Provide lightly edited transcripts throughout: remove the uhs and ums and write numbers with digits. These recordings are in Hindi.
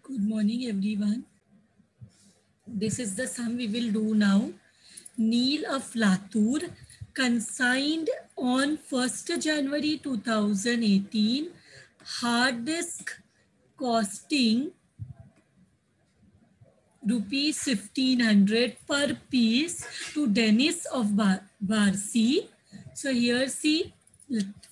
Good morning, everyone. This is the sum we will do now. Neil of Latur, consigned on 1st January 2018, hard disk costing rupees 1500 per piece to Dennis of Barsi. So here see,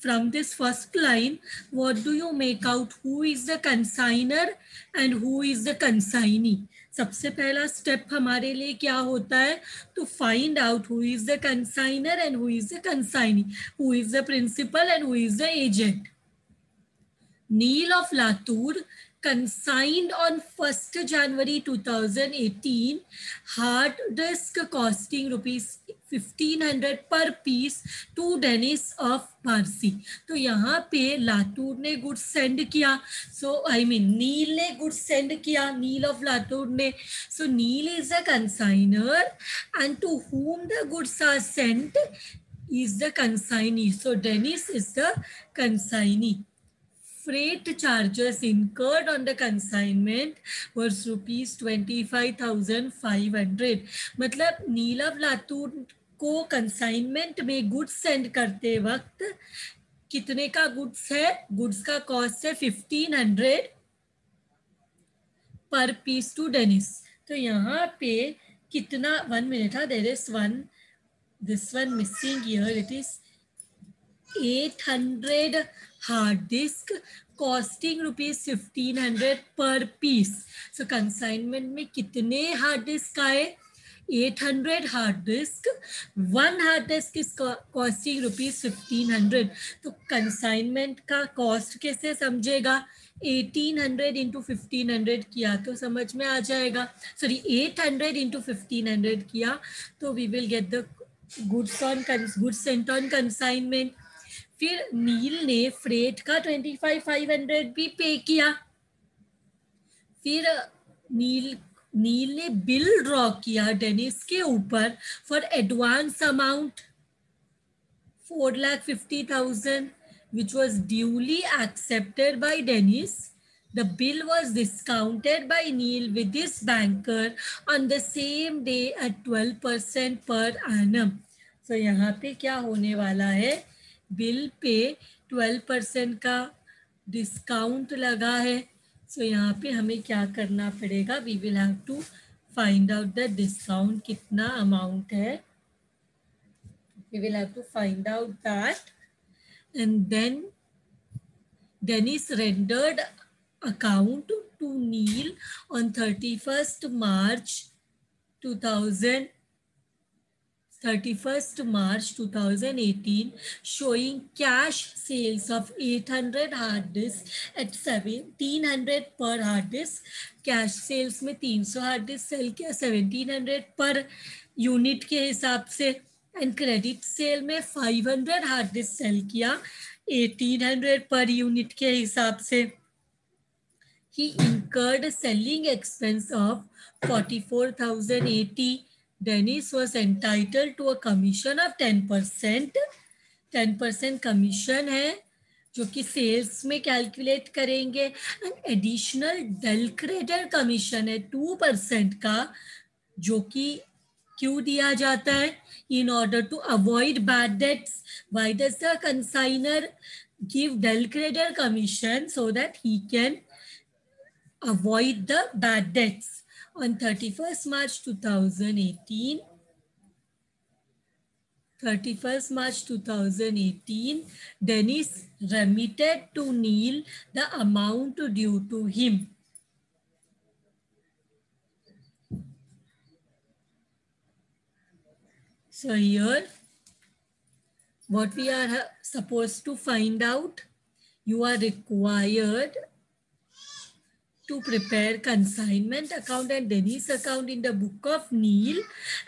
from this first line, what do you make out? Who is the consigner and who is the consignee? सबसे पहला स्टेप हमारे लिए क्या होता है? To find out who is the consigner and who is the consignee, who is the principal and who is the agent. Neil of Latur consigned on 1st January 2018 hard disk costing rupees 1500 per piece to Dennis of Parsi. तो यहाँ पे लातूर ने गुड्स सेंड किया. So I mean नील ने गुड्स सेंड किया. नील of लातूर ने. So nil is the consigner and to whom the goods are sent is the consignee. So Dennis is the consignee. Freight charges incurred on the consignment was rupees 25,500. मतलब नीलव लातूर को कंसाइनमेंट में गुड्स सेंड करते वक्त कितने का गुड्स है? गुड्स का कॉस्ट है 1500 पर पीस टू डेनिस. तो यहाँ पे कितना? 1 minute. There is this one missing here. It is 800 hard disk costing rupees 1500 per piece. So consignment में कितने hard disk आए? 800 hard disk. One hard disk is costing rupees 1500. तो consignment का cost कैसे समझेगा? 1800 into 1500 किया तो समझ में आ जाएगा. Sorry, 800 into 1500 किया तो we will get the goods sent on consignment. फिर नील ने फ्रेट का 25,500 भी पे किया. फिर नील ने बिल ड्रॉ किया डेनिस के ऊपर for advance amount 4,50,000 which was duly accepted by Dennis. The bill was discounted by Neil with his banker on the same day at 12% per annum. So यहाँ पे क्या होने वाला है? बिल पे 12% का डिस्काउंट लगा है. सो यहाँ पे हमें क्या करना पड़ेगा? We will have to find out the discount कितना अमाउंट है. We will have to find out that and then Dennis rendered account to Neil on 31st March 2018 showing cash sales of 800 hard disks at 1700 per hard disk. Cash sales में 300 hard disk सेल किया 1700 पर यूनिट के हिसाब से एंड क्रेडिट सेल में 500 हार्ड डिस्क सेल किया 1800 पर यूनिट के हिसाब से. He incurred selling expense of 44,080. Dennis was entitled to a commission of 10%. 10% commission है जो कि सेल्स में कैलकुलेट करेंगे. एडिशनल डेल क्रेडिट कमीशन है 2% का जो कि क्यों दिया जाता है? In order to avoid bad debts. Why does the consignor give del creditor commission? So that he can avoid the bad debts. On 31st March 2018, Dennis remitted to Neil the amount due to him. So here, what we are supposed to find out, you are required to prepare consignment account and Dennis account in the book of Neil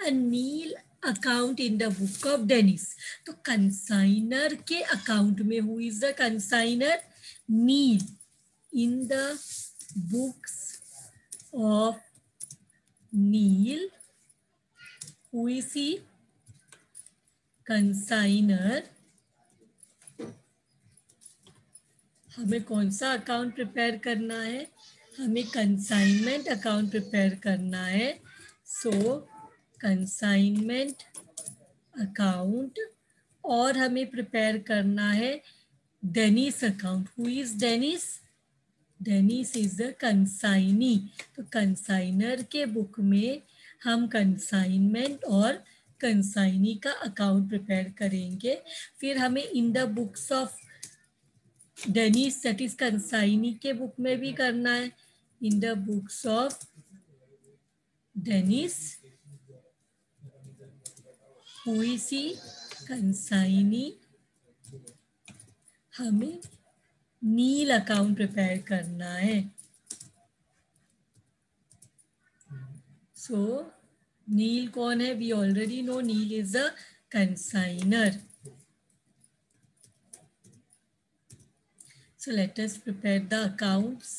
and Neil account in the book of Dennis. तो consigner के account में who is the consigner? Neil. In the books of Neil, who is he? Consigner. हमें कौन सा अकाउंट प्रिपेयर करना है? हमें कंसाइनमेंट अकाउंट प्रिपेयर करना है. सो कंसाइनमेंट अकाउंट और हमें प्रिपेयर करना है Dennis account. Who is Dennis? Dennis is the consignee. तो कंसाइनर के बुक में हम कंसाइनमेंट और कंसाइनी का अकाउंट प्रिपेयर करेंगे. फिर हमें in the books of Dennis that is consignee के बुक में भी करना है. In the books of Dennis who is he? Consignee. हमें नील अकाउंट प्रिपेयर करना है. सो नील कौन है? We already know Neel is a consignor. So let us prepare the accounts.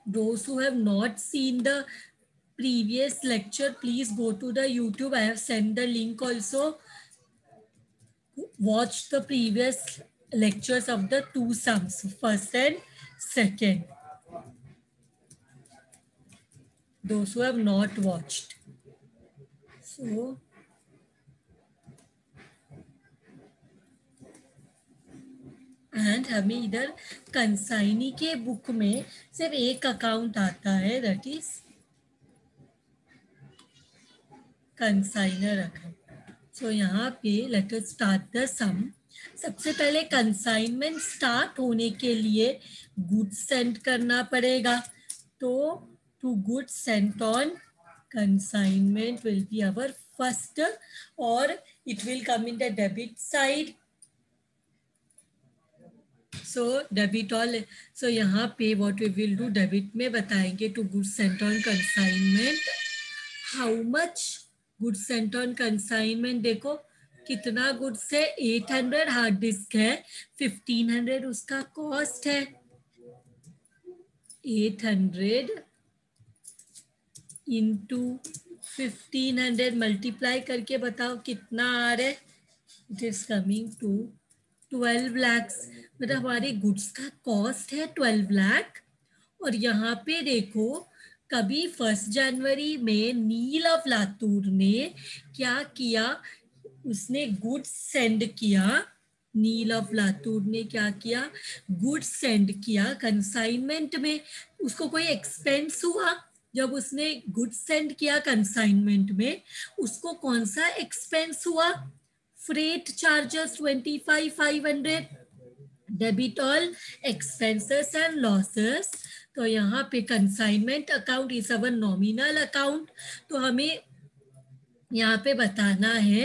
Those who have not seen the previous lecture, please go to the YouTube. I have sent the link also. Watch the previous lectures of the two sums, first and second. Those who have not watched. So and हमें इधर कंसाइनी के बुक में सिर्फ एक अकाउंट आता है, that is consignor account. So यहाँ पे लेट अस स्टार्ट द सम. सबसे पहले कंसाइनमेंट स्टार्ट होने के लिए गुड्स सेंड करना पड़ेगा. तो to goods sent on consignment will be our first, और it will come in the debit side. So debit all. So यहाँ पे what we will do, debit में बताएंगे to goods sent on consignment. How much goods sent on consignment? देखो कितना गुड्स है, 800 हार्ड डिस्क है, 1500 उसका कॉस्ट है. 800 इंटू 1500 मल्टीप्लाई करके बताओ कितना आ रहा है. It is coming to 12 lakhs. मतलब हमारे गुड्स का कॉस्ट है 12 लाख. और यहाँ पे देखो कभी 1 जनवरी में नील ऑफ लातूर ने क्या किया, उसने गुड्स सेंड किया. नील ऑफ लातूर ने क्या किया, गुड्स सेंड किया कंसाइनमेंट में. उसको कोई एक्सपेंस हुआ जब उसने गुड्स सेंड किया कंसाइनमेंट में, उसको कौन सा एक्सपेंस हुआ? Freight charges 25,500. Debit all expenses and losses. तो यहाँ पे consignment account is our nominal account. तो हमें यहाँ पे बताना है,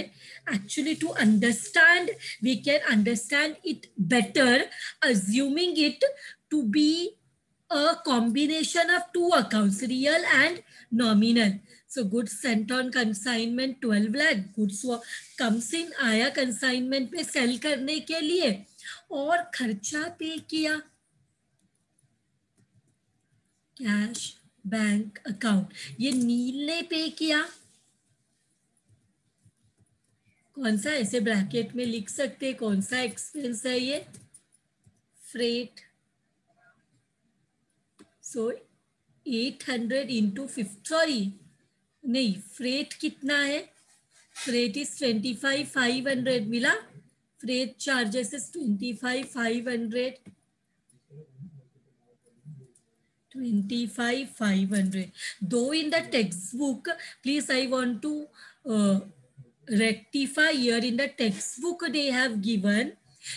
actually to understand, we can understand it better assuming it to be a combination of two accounts, real and nominal. So goods sent on consignment 12 lakh. Goods comes in, आया consignment पे सेल करने के लिए, और खर्चा पे किया कैश बैंक अकाउंट. ये नील ने पे किया. कौन सा, ऐसे ब्रैकेट में लिख सकते कौन सा एक्सपेंस है ये? फ्रेट. सो 800 इंटू 50, सॉरी नहीं, फ्रेट कितना है? फ्रेट इज 25,500 मिला. Freight charges is 25,500. 25,500. दो in the text book, please I want to rectify here. In the textbook they have given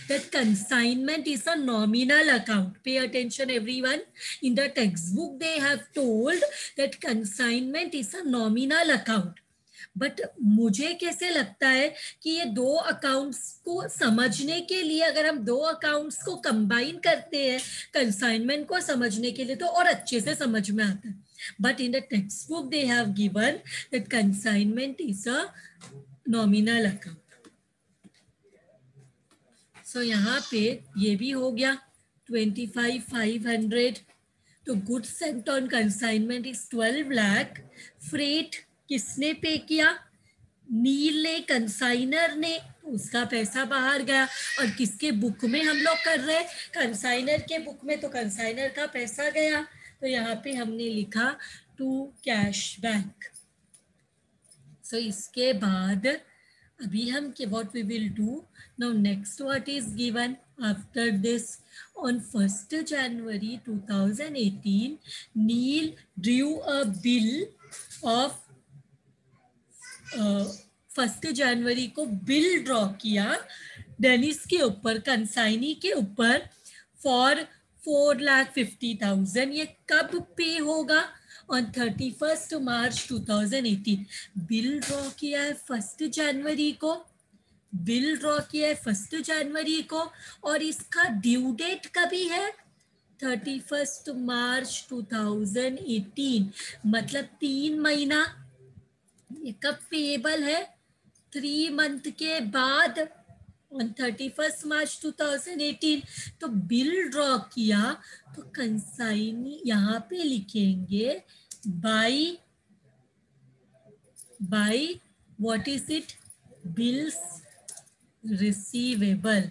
that consignment is a nominal account. Pay attention everyone. In the textbook they have told that consignment is a nominal account. But मुझे कैसे लगता है कि ये दो अकाउंट्स को समझने के लिए, अगर हम दो अकाउंट्स को कंबाइन करते हैं कंसाइनमेंट को समझने के लिए, तो और अच्छे से समझ में आता है. But in the text book they have given that consignment is a nominal account. So यहाँ पे ये भी हो गया 25,500. तो goods sent on consignment is 12 lakh. Freight किसने पे किया? नील ने, कंसाइनर ने. तो उसका पैसा बाहर गया। और किसके बुक में हम लोग कर रहे हैं, कंसाइनर के बुक में, तो कंसाइनर का पैसा गया। तो यहाँ पे हमने लिखा टू कैश बैंक। सो इसके बाद अभी हम what we will do now, next what is given after this, on 1st January 2018 Neil drew a bill of 1st जनवरी को बिल ड्रॉ किया डेनिस के ऊपर, कंसाइनी के ऊपर, फॉर 4,50,000। ये कब पे होगा, on 31st March 2018। Bill draw किया है 1st जनवरी को, बिल ड्रॉ किया है 1st जनवरी को, और इसका ड्यू डेट कभी है, 31st मार्च 2018, मतलब 3 महीना। ये कब पेएबल है, 3 मंथ के बाद, ऑन 31st मार्च 2018। तो बिल ड्रॉ किया तो कंसाइनी यहाँ पे लिखेंगे by what is it, bills receivable,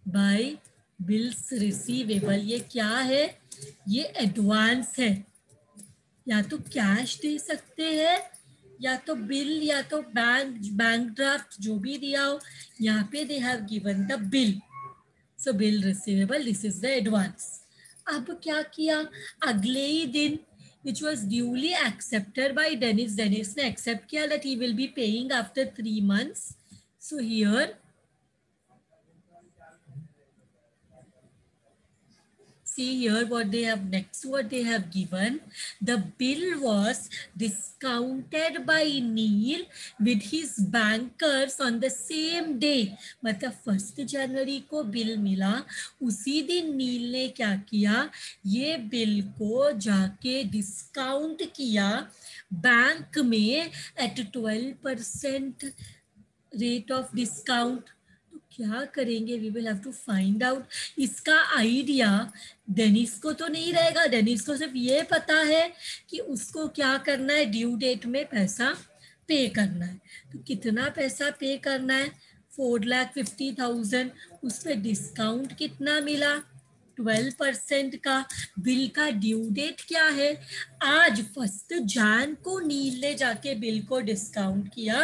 by bills receivable. ये क्या है, ये एडवांस है, या तो कैश दे सकते हैं, या तो बिल, या तो बैंक ड्राफ्ट, जो भी दिया हो। यहाँ पे दे have given the bill, so bill receivable, this is the advance. अब क्या किया, अगले ही दिन, which was duly accepted by Dennis, Dennis ने accept किया that he will be paying after 3 months. So here see here what they have next, what they have given, the bill was discounted by Neil with his bankers on the same day। मतलब 1st जनवरी को बिल मिला, उसी दिन नील ने क्या किया, ये बिल को जाके डिस्काउंट किया बैंक में एट 12% रेट ऑफ डिस्काउंट। तो क्या करेंगे, we will have to find out. इसका आइडिया डेनिस को तो नहीं रहेगा, डेनिस को सिर्फ ये पता है कि उसको क्या करना है, ड्यू डेट में पैसा पे करना है। तो कितना पैसा पे करना है, 4,50,000। उस पर डिस्काउंट कितना मिला, 12% का। बिल का ड्यू डेट क्या है, आज 1st जैन को नील ने जाके बिल को डिस्काउंट किया,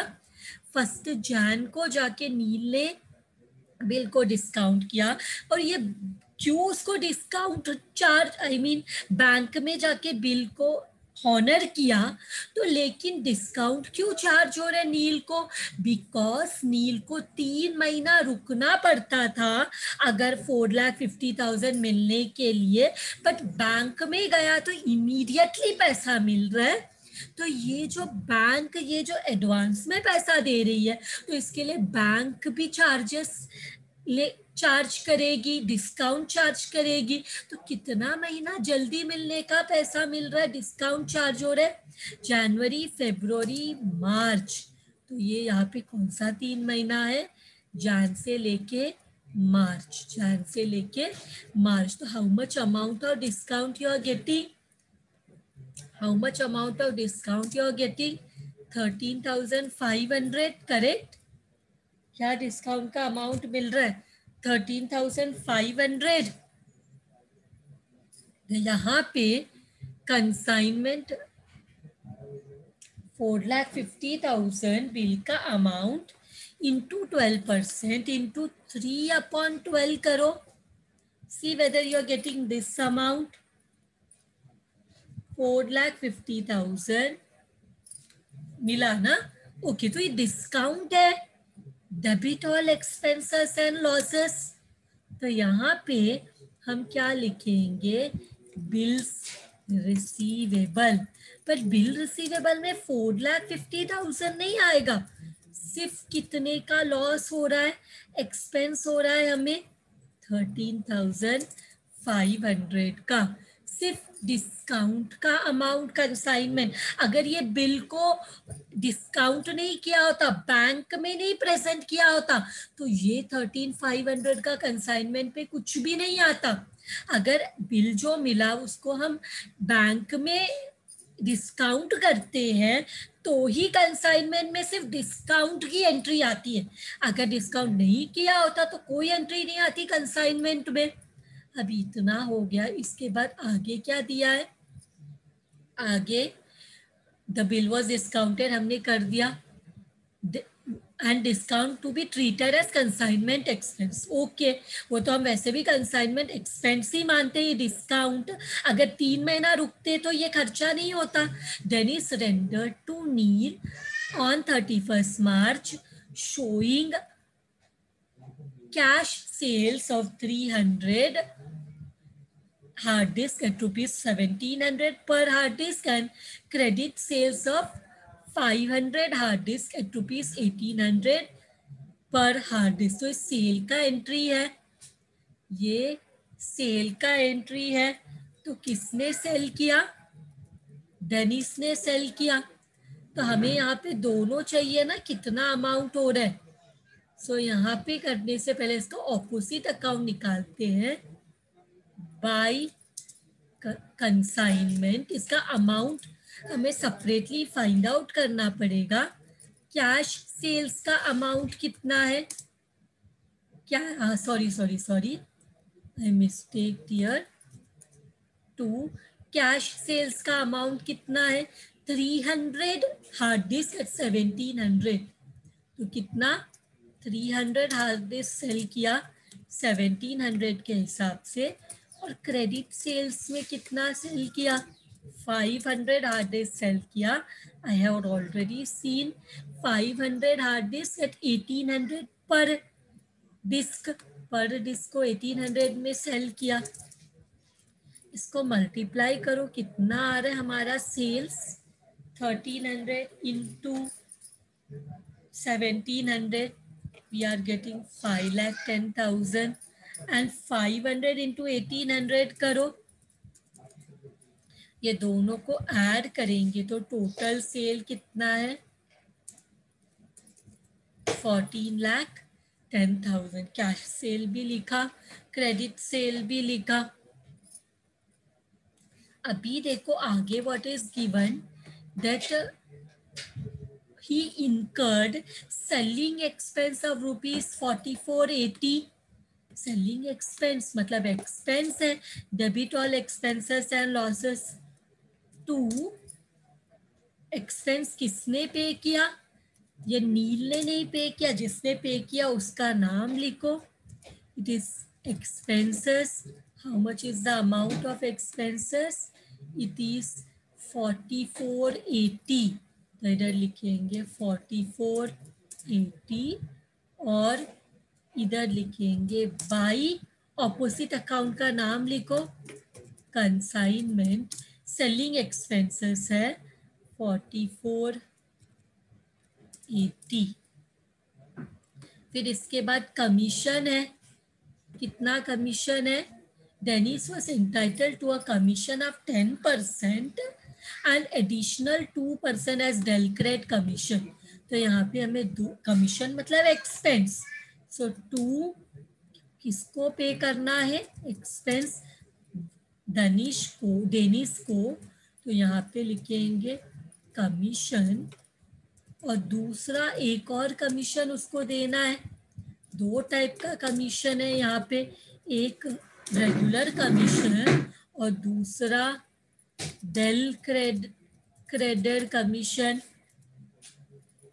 1st जैन को जाके नील ने बिल को डिस्काउंट किया। और ये क्यों उसको discount charge, I mean bank में जाके बिल को हॉनर किया, तो लेकिन डिस्काउंट क्यों चार्ज हो रहा है नील को, बिकॉज नील को 3 महीना रुकना पड़ता था अगर 4,50,000 मिलने के लिए, बट बैंक में गया तो इमीडिएटली पैसा मिल रहा है। तो ये जो बैंक, ये जो एडवांस में पैसा दे रही है, तो इसके लिए बैंक भी चार्ज करेगी, डिस्काउंट चार्ज करेगी। तो कितना महीना जल्दी मिलने का पैसा मिल रहा है, डिस्काउंट चार्ज हो रहा है, जनवरी, फरवरी, मार्च। तो ये यहाँ पे कौन सा 3 महीना है, जैन से लेके मार्च, जैन से लेके मार्च। तो how much amount of discount you are getting, how much amount of discount you are getting, 13,500, correct. क्या डिस्काउंट का अमाउंट मिल रहा है, 13,500। यहाँ पे कंसाइनमेंट 4,50,000 बिल का अमाउंट इंटू 12% इंटू 3/12 करो, see whether you are getting this amount, 4,50,000 मिला ना। ओके, तो ये डिस्काउंट है, debit all expenses and losses. तो यहाँ पे हम क्या लिखेंगे, बिल्स रिसीवेबल। पर बिल रिसीवेबल में 4,50,000 नहीं आएगा, सिर्फ कितने का लॉस हो रहा है, एक्सपेंस हो रहा है हमें 13,500 का, सिर्फ डिस्काउंट का अमाउंट कंसाइनमेंट। अगर ये बिल को डिस्काउंट नहीं किया होता, बैंक में नहीं प्रेजेंट किया होता, तो ये 13,500 का कंसाइनमेंट पे कुछ भी नहीं आता। अगर बिल जो मिला उसको हम बैंक में डिस्काउंट करते हैं तो ही कंसाइनमेंट में सिर्फ डिस्काउंट की एंट्री आती है। अगर डिस्काउंट नहीं किया होता तो कोई एंट्री नहीं आती कंसाइनमेंट में। अभी इतना हो गया, इसके बाद आगे क्या दिया है? आगे द बिल वॉज डिस्काउंटेड हमने कर दिया, and discount to be treated as consignment expense. Okay, वो तो हम वैसे भी कंसाइनमेंट एक्सपेंस ही मानते हैं। डिस्काउंट अगर 3 महीना रुकते तो ये खर्चा नहीं होता। Dennis render to Neel on 31st March showing cash sales of 300 hard disk at rupees 1700 per hard disk and credit sales of 500 hard disk at rupees 1800 पर हार्ड डिस्क। तो सेल का एंट्री है, ये सेल का एंट्री है। तो किसने सेल किया? डेनिस ने सेल किया। तो हमें यहाँ पे दोनों चाहिए ना, कितना अमाउंट हो रहा है। सो यहाँ पे करने से पहले इसका ऑपोजिट अकाउंट निकालते हैं, बाय कंसाइनमेंट। इसका अमाउंट हमें सेपरेटली फाइंड आउट करना पड़ेगा। कैश सेल्स का अमाउंट कितना है? क्या, sorry I mistake here. To cash sales का अमाउंट कितना है? 300 हार्ड डिस्क एट 1700। तो कितना? 300 हार्ड डिस्क सेल किया 1700 के हिसाब से। और क्रेडिट सेल्स में कितना सेल किया? 500 हार्ड डिस्क सेल किया। I have already seen 500 hard disk at 1800 पर डिस्क। पर डिस्क को 1800 में सेल किया। इसको मल्टीप्लाई करो, कितना आ रहा है हमारा sales? 1300 into 1700, we are getting 5,10,000 and 500 into 1800 करो। ये दोनों को ऐड करेंगे तो टोटल सेल कितना है? 14,10,000। कैश सेल भी लिखा, क्रेडिट सेल भी लिखा। अभी देखो आगे what is given, that he incurred selling expense of rupees 4480। Selling expense मतलब एक्सपेंस है, debit all expenses and losses. To expense किसने पे किया? ये नील ने नहीं पे किया, जिसने पे किया उसका नाम लिखो। It is expenses. How much is the amount of expenses? It is 4480। तो इधर लिखेंगे 4480 और इधर लिखेंगे बाई ऑपोजिट अकाउंट का नाम लिखो, कंसाइनमेंट। सेलिंग एक्सपेंसेस है 4480। फिर इसके बाद कमीशन है, कितना कमीशन है? Dennis was entitled to a commission of 10% and additional 2% as del credere commission. तो यहाँ पे हमें कमीशन मतलब एक्सपेंस। सो 2 किसको पे करना है? एक्सपेंस डेनिस को। तो यहाँ पे लिखेंगे कमीशन, और दूसरा एक और कमीशन उसको देना है। 2 टाइप का कमीशन है यहाँ पे, एक रेगुलर कमीशन और दूसरा डेल क्रेडिट कमीशन।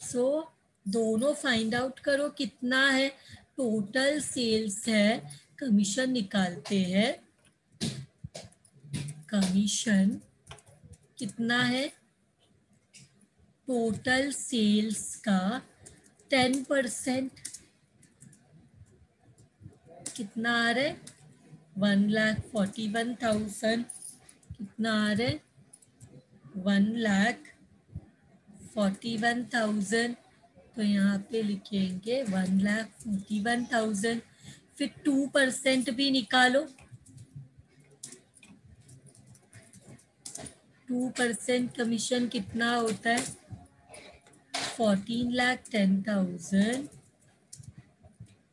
सो दोनों फाइंड आउट करो कितना है। टोटल सेल्स है, कमीशन निकालते हैं। कमीशन कितना है? टोटल सेल्स का 10% कितना आ रहा है? 1,41,000। कितना आ रहा है? 1,41,000। तो यहाँ पे लिखेंगे 1,41,000। फिर 2% भी निकालो। 2% कमीशन कितना होता है? 14,10,000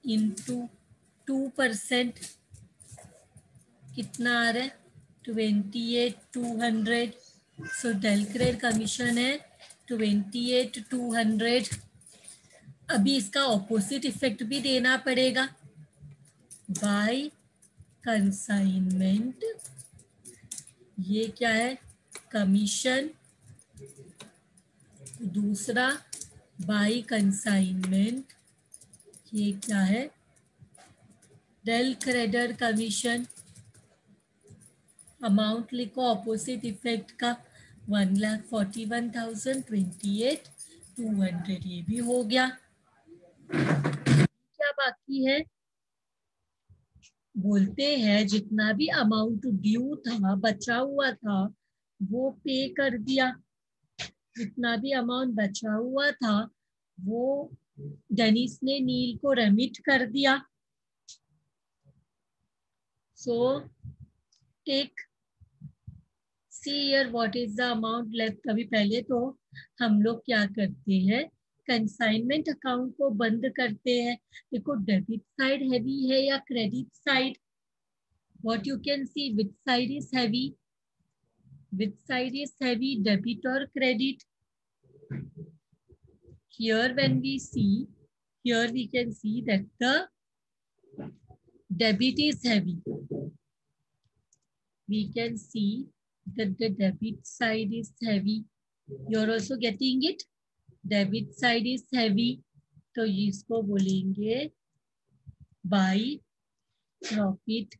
इंटू 2% कितना आ रहा है? 28,200। सो डेल क्रेड कमीशन है 28,200। अभी इसका ऑपोजिट इफेक्ट भी देना पड़ेगा, बाय कंसाइनमेंट। ये क्या है, कमीशन। दूसरा बाय कंसाइनमेंट, ये क्या है, डेल क्रेडर कमीशन। अमाउंट लिखो ऑपोजिट इफेक्ट का, 1,41,028,200। ये भी हो गया। क्या बाकी है, बोलते हैं जितना भी अमाउंट ड्यू था, बचा हुआ था, वो पे कर दिया। जितना भी अमाउंट बचा हुआ था वो डेनिस ने नील को रेमिट कर दिया। So take see here what is the amount left. अभी पहले तो हम लोग क्या करते हैं, कंसाइनमेंट अकाउंट को बंद करते हैं। देखो डेबिट साइड हैवी है या credit side, what you can see which side is heavy, which side is heavy, debit or credit? Here when we see, here we can see that the debit is heavy. We can see that the debit side is heavy. You're also getting it? Debit side is heavy. तो इसको बोलेंगे by profit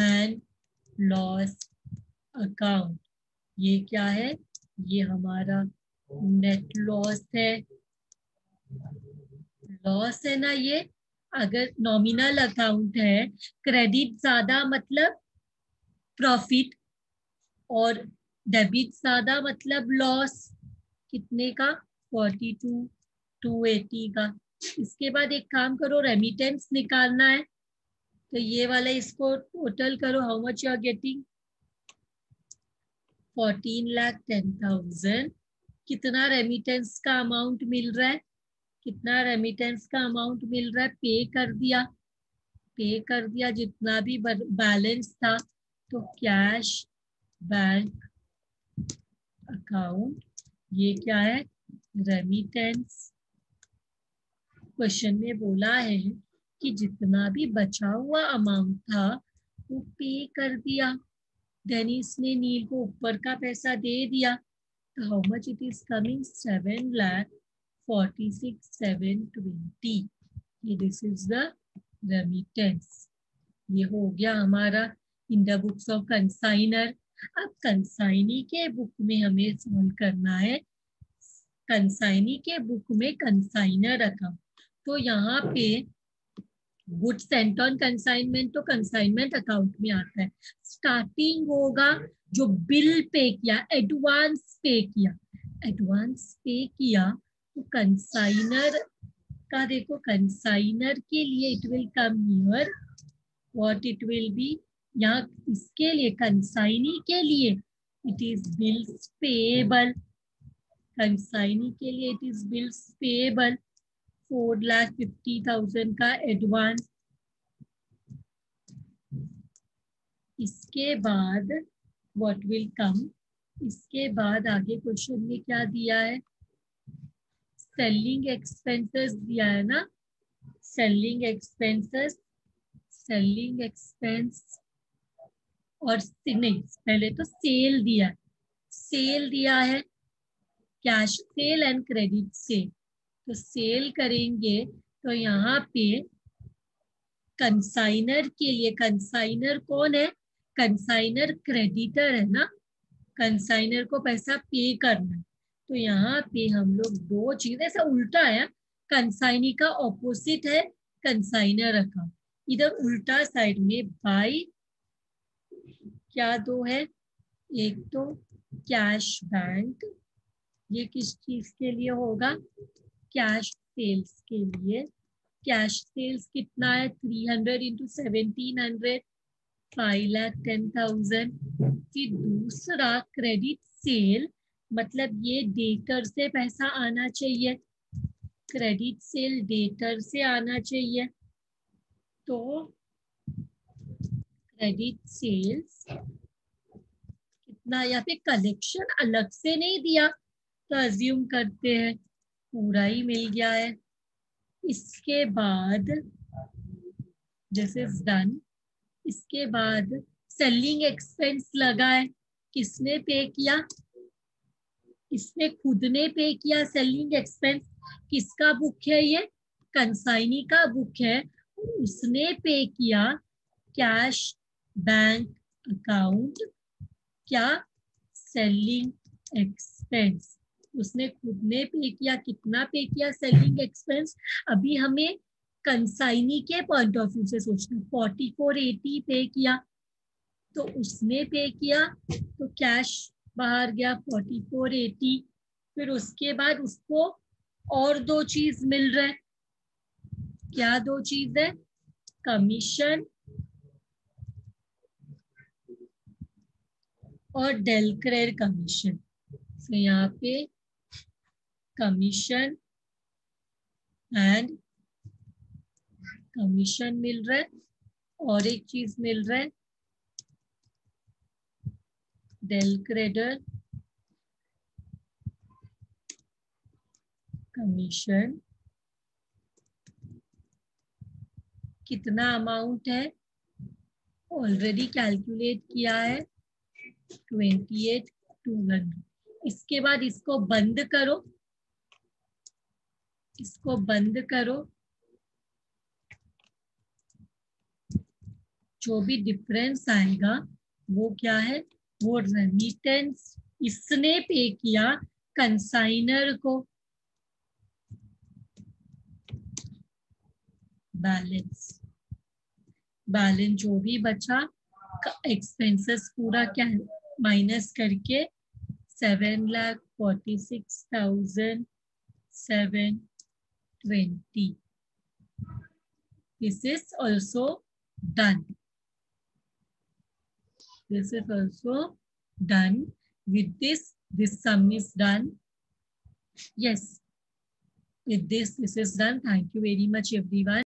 and loss account. ये क्या है, ये हमारा नेट लॉस है। लॉस है ना ये, अगर नॉमिनल अकाउंट है, क्रेडिट ज्यादा मतलब प्रॉफिट और डेबिट ज्यादा मतलब लॉस। कितने का, 42,280 का। इसके बाद एक काम करो, रेमिटेंस निकालना है, तो ये वाला इसको टोटल करो, how much you are getting, 14,10,000। कितना रेमिटेंस का अमाउंट मिल रहा है, कितना रेमिटेंस का अमाउंट मिल रहा है, पे कर दिया। पे कर दिया जितना भी बैलेंस था, तो कैश बैंक अकाउंट, ये क्या है, रेमिटेंस। क्वेश्चन में बोला है कि जितना भी बचा हुआ अमाउंट था वो पे कर दिया, डेनिस ने नील को ऊपर का पैसा दे दिया। तो how much it is coming, 7,46,720। ये दिस इज द रेमिटेंस। ये हो गया हमारा in the books of consignor. अब कंसाइनी के बुक में हमें सॉल्व करना है, कंसाइनी के बुक में कंसाइनर अकाउंट। तो यहाँ पे गुड सेंट ऑन कंसाइनमेंट तो कंसाइनमेंट अकाउंट में आता है। स्टार्टिंग होगा जो बिल पे किया, एडवांस पे किया, एडवांस पे किया तो कंसाइनर का देखो, कंसाइनर के लिए it will come here, what it will be, यहाँ इसके लिए कंसाइनी के लिए it is bills payable, consignee के लिए इट इज बिल्स पेएबल, 4,50,000 का एडवांस। इसके बाद व्हाट विल कम, इसके बाद आगे क्वेश्चन में क्या दिया है, सेलिंग एक्सपेंसेस दिया है ना, सेलिंग एक्सपेंसेस, सेलिंग एक्सपेंस और नहीं, पहले तो सेल दिया है, सेल दिया है, cash cell and credit sale. तो सेल करेंगे तो यहाँ पे कंसाइनर के लिए, कंसाइनर कौन है, कंसाइनर क्रेडिटर है ना, कंसाइनर को पैसा पे करना है। तो यहाँ पे हम लोग दो चीज, ऐसा उल्टा है, कंसाइनी का ऑपोजिट है कंसाइनर अकाउंट, इधर उल्टा साइड में बाय क्या दो है, एक तो कैश बैंक, ये किस चीज के लिए होगा, कैश सेल्स के लिए। कैश सेल्स कितना है, 300 इंटू 1,700, 5,10,000। फिर दूसरा क्रेडिट सेल, मतलब ये डेटर से पैसा आना चाहिए, क्रेडिट सेल डेटर से आना चाहिए। तो क्रेडिट सेल्स ना, यहाँ पे कलेक्शन अलग से नहीं दिया, तो अज्यूम करते हैं पूरा ही मिल गया है। इसके बाद दिस इज डन। इसके बाद सेलिंग एक्सपेंस लगा है, किसने पे किया? इसने खुद ने पे किया सेलिंग एक्सपेंस। किसका बुक है ये? कंसाइनी का बुक है। उसने पे किया कैश बैंक अकाउंट, क्या? Selling expense. उसने खुद ने पे किया। कितना पे किया सेलिंग एक्सपेंस? अभी हमें कंसाइनी के पॉइंट ऑफ व्यू से सोचना। 4480 पे किया, तो उसने पे किया तो कैश बाहर गया 4480। फिर उसके बाद उसको और दो चीज मिल रहा है। क्या दो चीज है? कमीशन और डेलक्रेर कमीशन। तो यहाँ पे कमीशन एंड कमीशन मिल रहा है, और एक चीज मिल रहा है डेलक्रेडर कमीशन। कितना अमाउंट है? ऑलरेडी कैलकुलेट किया है 28,200। इसके बाद इसको बंद करो, इसको बंद करो। जो भी डिफरेंस आएगा वो क्या है? वो रेमिटेंस इसने पे किया कंसाइनर को। बैलेंस, बैलेंस जो भी बचा एक्सपेंसेस पूरा क्या है माइनस करके 7,46,720. This is also done. This is also done. With this sum is done. Yes, with this is done. Thank you very much, everyone.